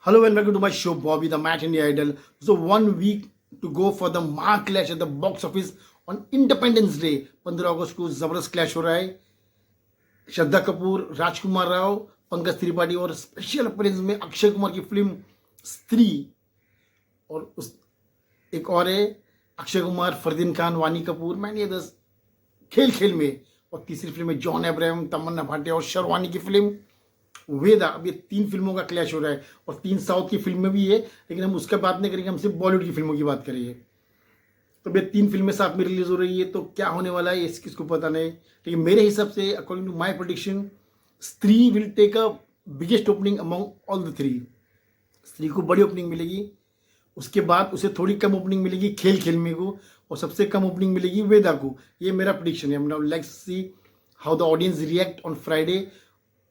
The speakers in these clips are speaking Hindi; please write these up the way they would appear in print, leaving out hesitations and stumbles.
Hello and welcome to my show, Bobby the Match India Idol. So 1 week to go for the Mark clash at the box office on Independence Day. 15 अगस्त को जबरदस्त क्लैश हो रहा है. श्रद्धा कपूर, राजकुमार राव, पंकज त्रिपाठी और स्पेशल अपीयरेंस में अक्षय कुमार की फिल्म स्त्री. और उस एक और है अक्षय कुमार, फरदीन खान, वानी कपूर, मैंने दस खेल खेल में. और तीसरी फिल्म है जॉन अब्राहम, तमन्ना भाटिया और शर्वानी की फिल्म वेदा. अब ये 3 फिल्मों का क्लैश हो रहा है और 3 साउथ की फिल्में भी है, लेकिन हम उसका बात नहीं करेंगे, हम सिर्फ बॉलीवुड की फिल्मों की बात करेंगे. तो ये 3 फिल्में साथ में रिलीज हो रही है, तो क्या होने वाला है इस किसको पता नहीं. लेकिन मेरे हिसाब से according to my prediction, Stree will take a biggest opening among all the 3. Stree को बड़ी ओपनिंग मिलेगी, उसके बाद उसे थोड़ी कम ओपनिंग मिलेगी खेल खेल में को, और सबसे कम ओपनिंग मिलेगी वेदा को. ये मेरा प्रोडिक्शन है. Let's see how the audience react on Friday,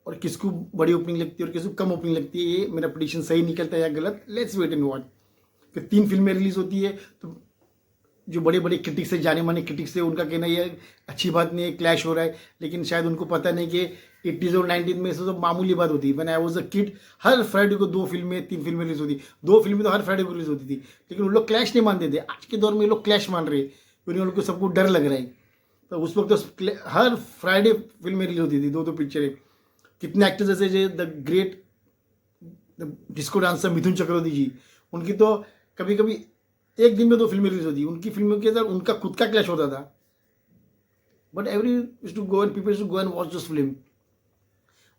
और किसको बड़ी ओपनिंग लगती है और किसको कम ओपनिंग लगती है. ये मेरा प्रेडिक्शन सही निकलता है या गलत, लेट्स वेट एंड वॉच. फिर 3 फिल्में रिलीज होती है, तो जो बड़े बड़े क्रिटिक्स है, जाने माने क्रिटिक्स है, उनका कहना ये अच्छी बात नहीं है, क्लैश हो रहा है. लेकिन शायद उनको पता नहीं कि 80s और 90s में से तो मामूली बात होती है. मैंने I was a kid, her Friday को 2 फिल्में 3 फिल्में रिलीज होती. 2 फिल्में तो हर फ्राइडे को रिलीज होती थी, लेकिन उन लोग क्लैश नहीं मानते थे. आज के दौर में ये लोग क्लैश मान रहे, क्योंकि उन लोग को सबको डर लग रहा है. तो उस वक्त तो हर फ्राइडे फिल्में रिलीज होती थी, 2 पिक्चरें. कितने एक्टर्स ऐसे जो the great disco dancer Mithun Chakraborty जी, उनकी तो कभी कभी एक दिन में 2 फिल्में रिलीज होती. उनकी फिल्मों के अंदर उनका खुद का क्लैश होता था. But every is to go and people to go and watch this film.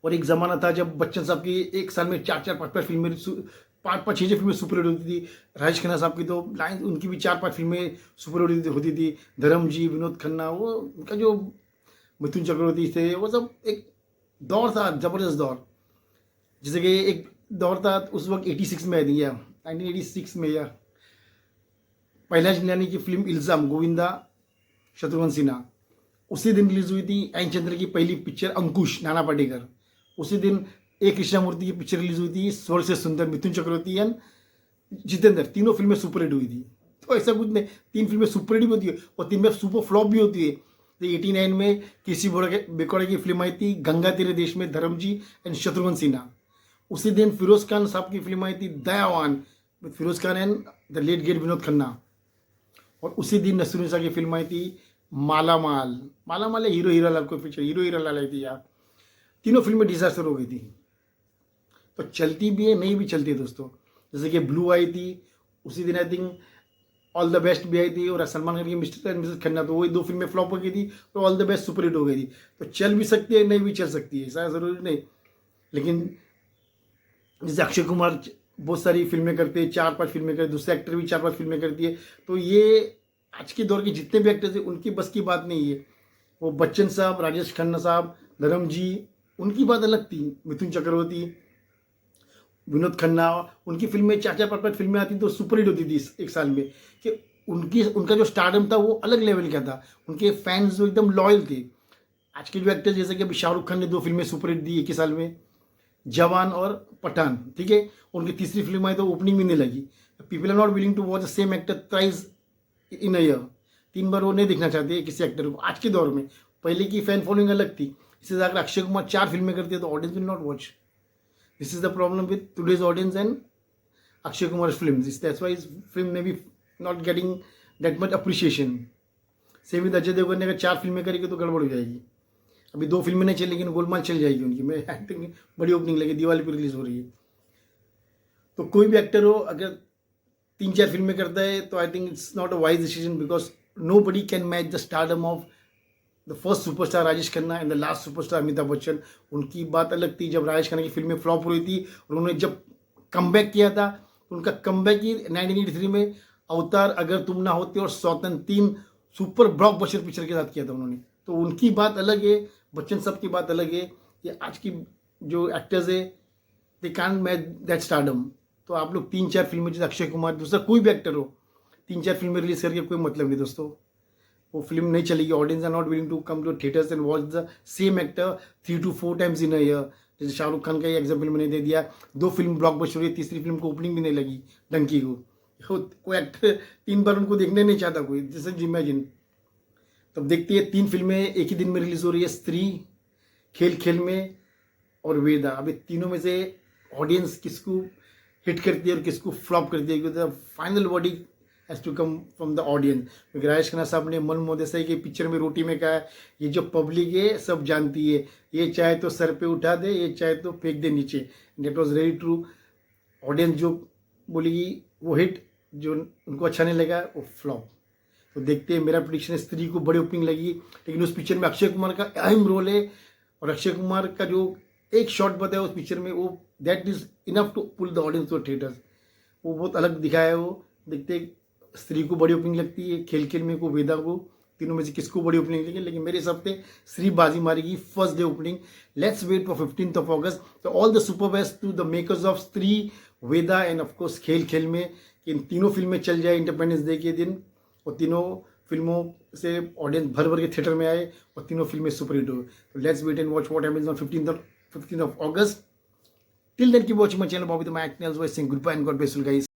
और एक ज़माना था जब बच्चन साहब की एक साल में 4-4, 5-5 फिल्में, 5-5, 6-6 फिल्में सुपर हिट होती थी. राजेश खन्ना साहब की तो लाइन, उनकी भी 4-5 फिल्में सुपर हिट होती थी. धर्म जी, विनोद खन्ना, वो उनका जो मिथुन चक्रवर्ती थे, वो सब एक दौर था, ज़बरदस्त दौर. जैसे कि एक दौर था उस वक्त 86 में आई थी, या 1986 में, या पहला जिलानी की फिल्म इल्ज़ाम, गोविंदा शत्रुघ्न सिन्हा. उसी दिन रिलीज हुई थी एन चंद्र की पहली पिक्चर अंकुश, नाना पाटेकर. उसी दिन ए कृष्णामूर्ति की पिक्चर रिलीज हुई थी स्वर्ग से सुंदर, मिथुन चक्रवर्ती एंड जितेंद्र. तीनों फिल्में सुपर हिट हुई थी. तो ऐसा कुछ नहीं, 3 फिल्में सुपर हिट भी होती है और 3 में सुपर फ्लॉप भी होती है. तो 89 में किसी बेकौड़े की फिल्म आई थी गंगा तेरे देश में, धर्मजी एंड शत्रुघ्न सिन्हा. उसी दिन फिरोज खान साहब की फिल्म आई थी Dayavan, with Feroz Khan and the late great Vinod Khanna. और उसी दिन नसरुन्निसा की फिल्म आई थी माला माल. माला माल हीरो हीरा लाल को पिक्चर, हीरो हीरा लाल आई थी यार. तीनों फिल्में डिजास्टर हो गई थी. तो चलती भी है, नहीं भी चलती है दोस्तों. जैसे कि ब्लू आई थी उसी दिन, I think all the best भी आई थी, और सलमान खान की मिस्टर एंड मिसेस खन्ना, तो वही 2 फिल्में फ्लॉप हो गई थी, तो all the best super hit हो गई थी. तो चल भी सकती है, नहीं भी चल सकती है, ऐसा ज़रूरी नहीं. लेकिन जैसे अक्षय कुमार बहुत सारी फिल्में करते हैं, 4-5 फिल्में करते, दूसरे एक्टर भी 4-5 फिल्में करती है. तो ये आज के दौर के जितने भी एक्टर्स हैं उनकी बस की बात नहीं है. वो बच्चन साहब, राजेश खन्ना साहब, धर्म जी, उनकी बात अलग थी. मिथुन चक्रवर्ती, विनोद खन्ना, उनकी फिल्में 4-4, 5-5 फिल्में आती तो सुपर हिट होती थी एक साल में. कि उनका जो स्टारडम था वो अलग लेवल का था. उनके फैंस जो एकदम लॉयल थे. आज के जो एक्टर्स, जैसे कि अभी शाहरुख खान ने 2 फिल्में सुपर हिट दी एक ही साल में, जवान और पठान, ठीक है. उनकी तीसरी फिल्म आई तो ओपनिंग भी नहीं लगी. People are not willing to watch the same actor thrice in a year. 3 बार वो नहीं देखना चाहते किसी एक्टर को आज के दौर में. पहले की फैन फॉलोइंग अलग थी. इससे अगर अक्षय कुमार 4 फिल्में करते हैं तो audience will not watch. This is the problem with today's audience and Akshay Kumar film. That's why film में भी not getting that much appreciation. Same with Ajay Devgn ने अगर 4 फिल्में करेगी तो गड़बड़ हो जाएगी. अभी 2 फिल्में नहीं चली, लेकिन गोलमाल चल जाएगी उनकी. मैं आई थिंक बड़ी ओपनिंग लगी, दिवाली पर रिलीज हो रही है. तो कोई भी एक्टर हो, अगर 3-4 फिल्में करता है तो I think it's not a wise decision, because nobody can match the stardom of the first superstar Rajesh Khanna and the last superstar Amitabh Bachchan. उनकी बात अलग थी जब राजेश खन्ना की फिल्में फ्लॉप हो रही थी, और उन्होंने जब कमबैक किया था तो उनका कमबैक ही 1983 में अवतार, अगर तुम ना होते और सौतन, 3 सुपर ब्लॉकबस्टर पिक्चर के साथ किया था उन्होंने. तो उनकी बात अलग है, बच्चन साहब की बात अलग है. ये आज की जो एक्टर्स है, they can't match that stardom. तो आप लोग 3-4 फिल्में, जैसे अक्षय कुमार, दूसरा कोई भी एक्टर हो, 3-4 फिल्में रिलीज करके कोई मतलब नहीं दोस्तों. वो फिल्म नहीं चलेगी. Audience are not willing to come to theatres and watch the same actor 3 to 4 times in a year. जैसे शाहरुख खान का ही एग्जाम्पल मैंने दे दिया. 2 फिल्म ब्लॉकबस्टर हुई, तीसरी फिल्म को ओपनिंग भी नहीं लगी डंकी को. कोई एक्टर 3 बार उनको देखने नहीं चाहता कोई, जैसे इमेजिन. तब देखती है 3 फिल्में एक ही दिन में रिलीज हो रही है, स्त्री, खेल खेल में और वेदा. अब ये तीनों में से ऑडियंस किसको हिट करती है और किसको फ्लॉप करती है, क्योंकि final verdict has to come from the audience. क्योंकि राजेश खन्ना साहब ने मन मोदेसाई की पिक्चर में रोटी में कहा है, ये जो पब्लिक है सब जानती है, ये चाहे तो सर पे उठा दे, ये चाहे तो फेंक दे नीचे। That was very true. Audience जो बोलेगी वो हिट, जो उनको अच्छा नहीं लगा वो फ्लॉप। तो देखते हैं, मेरा प्रेडिक्शन है स्त्री को बड़ी ओपनिंग लगी, लेकिन उस पिक्चर में अक्षय कुमार का अहम रोल है, और अक्षय कुमार का जो एक शॉट बताया उस पिक्चर में, वो that is enough to pull the audience to theatres. वो बहुत अलग दिखाया है वो। देखते हैं, स्त्री को बड़ी ओपनिंग लगती है, खेल खेल में को, वेदा को, तीनों में से किसको बड़ी ओपनिंग लगी, लेकिन मेरे हिसाब से श्री बाजी मारेगी first day opening. Let's wait for 15th August. तो all the super best to the makers of Stree, Vedaa and of course खेल खेल में, कि इन तीनों फिल्में चल जाए इंडिपेंडेंस डे के दिन, और तीनों फिल्मों से ऑडियंस भर भर के थिएटर में आए और तीनों फिल्में सुपरहिट हो। तो let's wait and watch what happens on 15th of August. Till then, keep watching my channel, Bobby the Mac Nails, saying goodbye and God bless you guys.